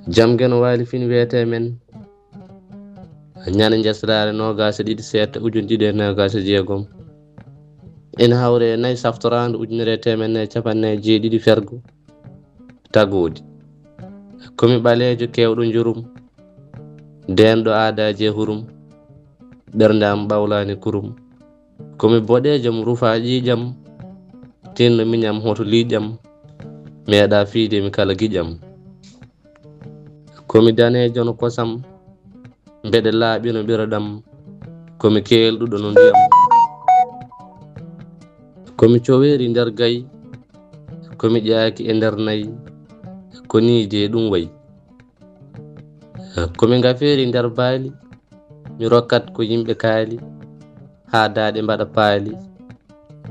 jamgen wali fin wiyete men ñande Njeslaare nogas e ɗiɗi seeɗto ujune ɗiɗi e nogas e jeegom ina hawre e 4 saftorande ujunere e temenne e capanɗe jeeɗiɗi fergo tagodi komi ɓaleejo kewɗo njurum denɗo aadaji e hurum ɓerdam ɓawlani kurum komi boɗejom rufa ƴiƴam tinno miñam hoto liƴam meeɗa fiide mi kala giƴam komi danejo no kosam mbeɗe laaɓino ɓiroɗam komi kelɗuɗo no ndiyam komi coweri nder gayi komi ƴaaki e nder nayi ko ni de ɗum wayi komi ngaferi nder baali mi rokkat ko yimɓe kaali ha daaɗe mbaɗa paali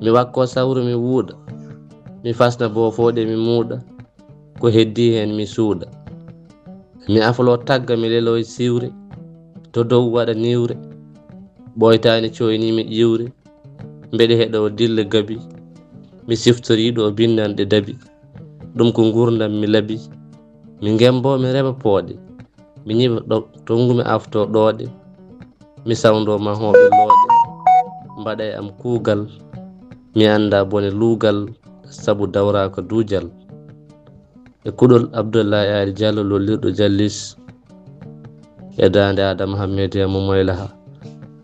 mi wakko sawru mi wuuɗa mi fasna bofoɗe mi muuɗa ko heddi hen mi suuɗa mi aflo tagga mi lelo e siwre to dow waɗa niwre ɓoytani coynimi ƴiwre mbeɗe heɗo dille gabi mi siftoriɗo bindanɗe dabi ɗum ko gurdam mi labi mi gembo mi reba pooɗe mi ñiba tongumi afto ɗooɗe mi sawndo mahoɓe looɗe mbaɗa e am kuugal mi anda bone luugal sabu dawra ko duujal e kuɗol Abdoulaye Ali Diallo lollirɗo jallis e dande Adama Hammed e mo moylaha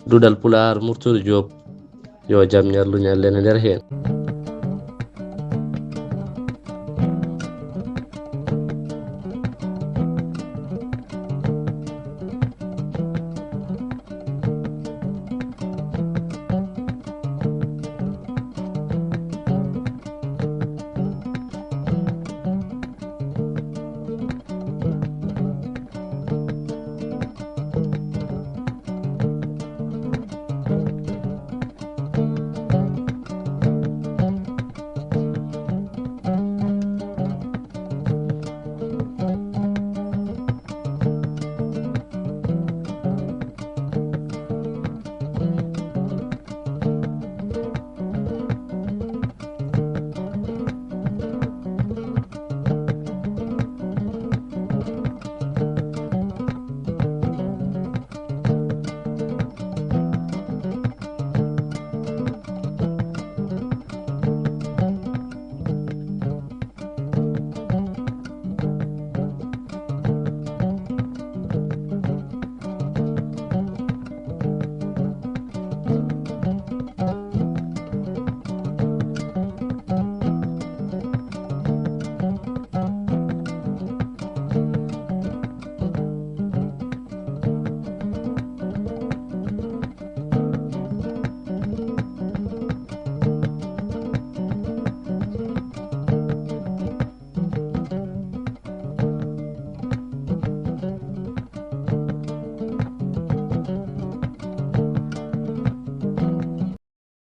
Duɗal Pulaar Murtuɗo JOOB yo jam ñallu ñallen e nder hen